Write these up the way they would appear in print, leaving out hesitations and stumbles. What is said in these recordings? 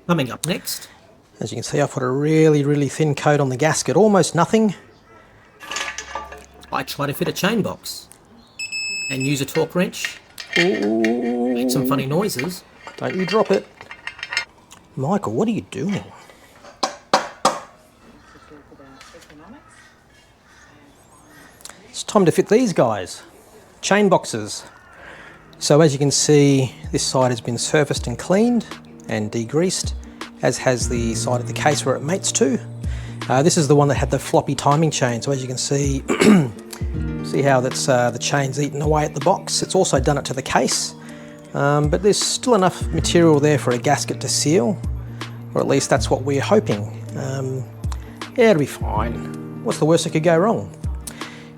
Coming up next. As you can see, I've put a really thin coat on the gasket, almost nothing. I try to fit a chain box and use a torque wrench. Ooh. Make some funny noises. Don't you drop it. Michael, what are you doing? It's time to fit these guys. Chain boxes. So as you can see, this side has been surfaced and cleaned and degreased, as has the side of the case where it mates to. This is the one that had the floppy timing chain. So as you can see, see how that's the chain's eaten away at the box. It's also done it to the case, but there's still enough material there for a gasket to seal, or at least that's what we're hoping. Yeah, it'll be fine. What's the worst that could go wrong?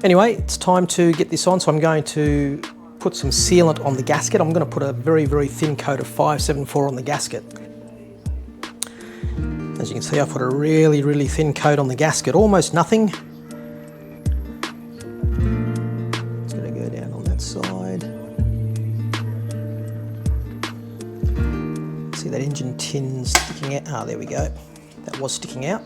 Anyway, it's time to get this on, so I'm going to put some sealant on the gasket. I'm going to put a very thin coat of 574 on the gasket. As you can see, I've put a really thin coat on the gasket, almost nothing. It's going to go down on that side. See that engine tin sticking out? Ah, there we go. That was sticking out,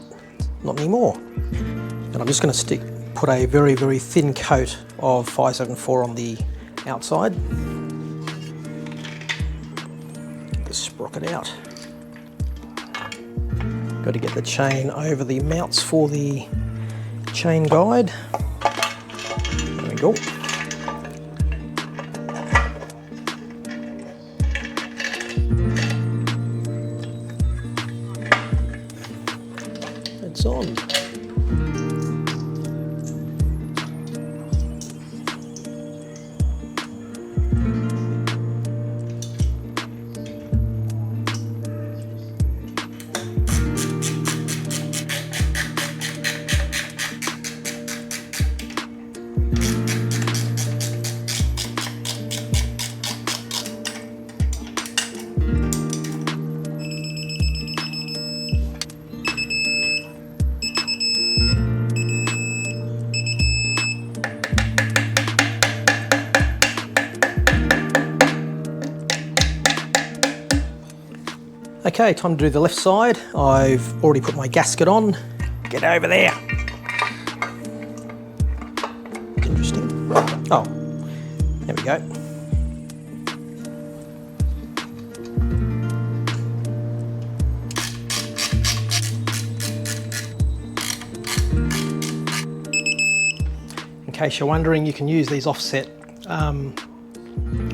not anymore. And I'm just going to put a very thin coat of 574 on the outside. Get the sprocket out. Got to get the chain over the mounts for the chain guide. There we go. It's on. Okay, time to do the left side. I've already put my gasket on. Get over there. Interesting. Oh, there we go. In case you're wondering, you can use these offset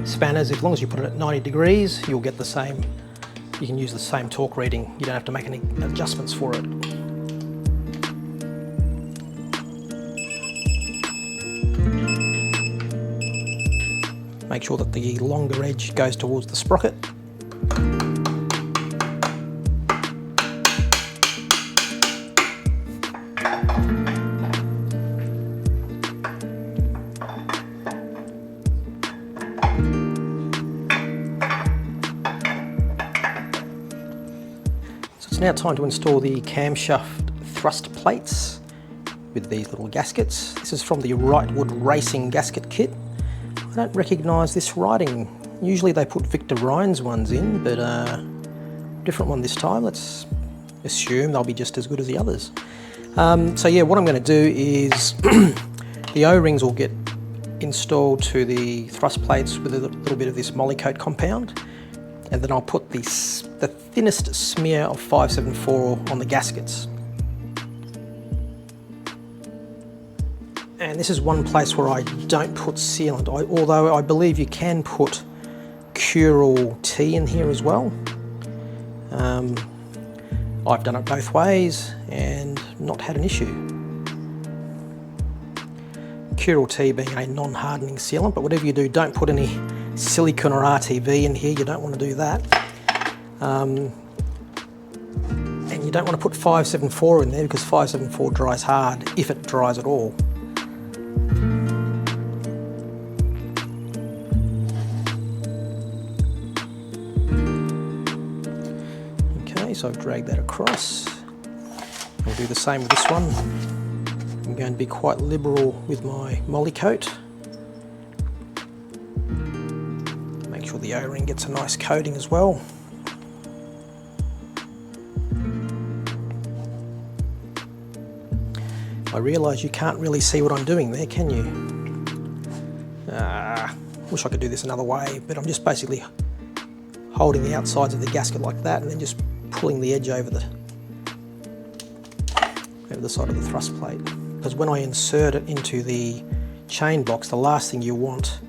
spanners. As long as you put it at 90 degrees, you'll get the same. You can use the same torque reading. You don't have to make any adjustments for it. Make sure that the longer edge goes towards the sprocket. It's now time to install the camshaft thrust plates with these little gaskets. This is from the Wrightwood Racing gasket kit. I don't recognise this writing. Usually they put Victor Ryan's ones in, but different one this time. Let's assume they'll be just as good as the others. So yeah, what I'm going to do is the O-rings will get installed to the thrust plates with a little bit of this Molykote compound. And then I'll put the thinnest smear of 574 on the gaskets. And this is one place where I don't put sealant, although I believe you can put Cural T in here as well. I've done it both ways and not had an issue. Cural T being a non-hardening sealant, but whatever you do, don't put any silicone or RTV in here. You don't want to do that. And you don't want to put 574 in there because 574 dries hard, if it dries at all. Okay, so I've dragged that across. I'll do the same with this one. I'm going to be quite liberal with my Molykote. Make sure the O-ring gets a nice coating as well. I realise you can't really see what I'm doing there, can you? Wish I could do this another way, but I'm just basically holding the outsides of the gasket like that and then just pulling the edge over the side of the thrust plate. Because when I insert it into the chain box, the last thing you want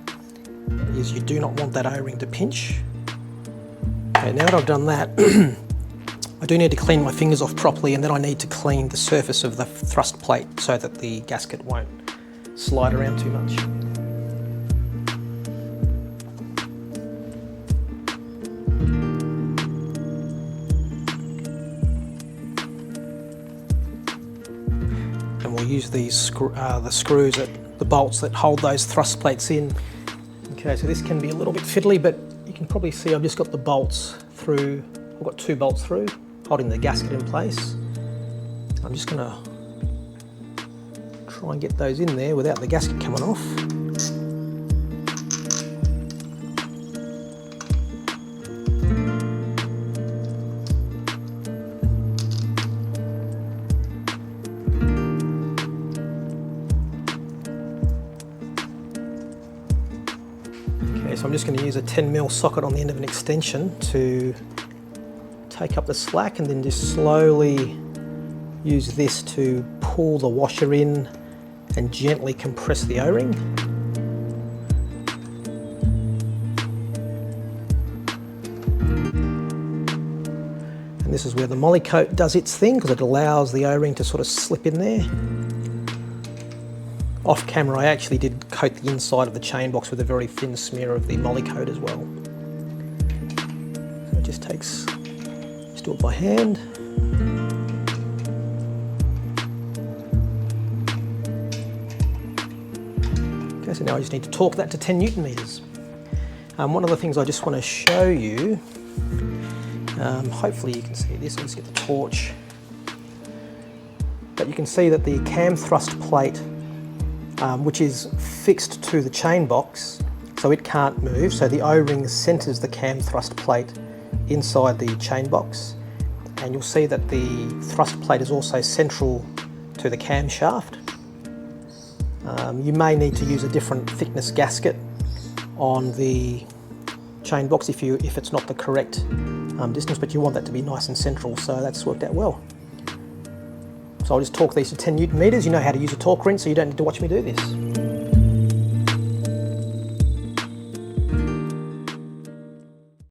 is you do not want that O-ring to pinch. Okay, now that I've done that, I do need to clean my fingers off properly, and then I need to clean the surface of the thrust plate so that the gasket won't slide around too much. And we'll use these the screws, the bolts that hold those thrust plates in. Okay, so this can be a little bit fiddly, but you can probably see I've just got the bolts through. I've got 2 bolts through, holding the gasket in place. I'm just going to try and get those in there without the gasket coming off. Okay, so I'm just going to use a 10mm socket on the end of an extension to take up the slack, and then just slowly use this to pull the washer in and gently compress the O-ring. And this is where the moly coat does its thing, because it allows the O-ring to sort of slip in there. Off camera, I actually did coat the inside of the chain box with a very thin smear of the moly coat as well. So it just takes, just do it by hand. Okay, so now I just need to torque that to 10 Newton meters. One of the things I just want to show you, hopefully you can see this, let's get the torch. But you can see that the cam thrust plate, which is fixed to the chain box, so it can't move. So the O-ring centres the cam thrust plate inside the chain box, and you'll see that the thrust plate is also central to the camshaft. You may need to use a different thickness gasket on the chain box if it's not the correct distance, but you want that to be nice and central, so that's worked out well. So I'll just torque these to 10 Newton meters. You know how to use a torque wrench, so you don't need to watch me do this.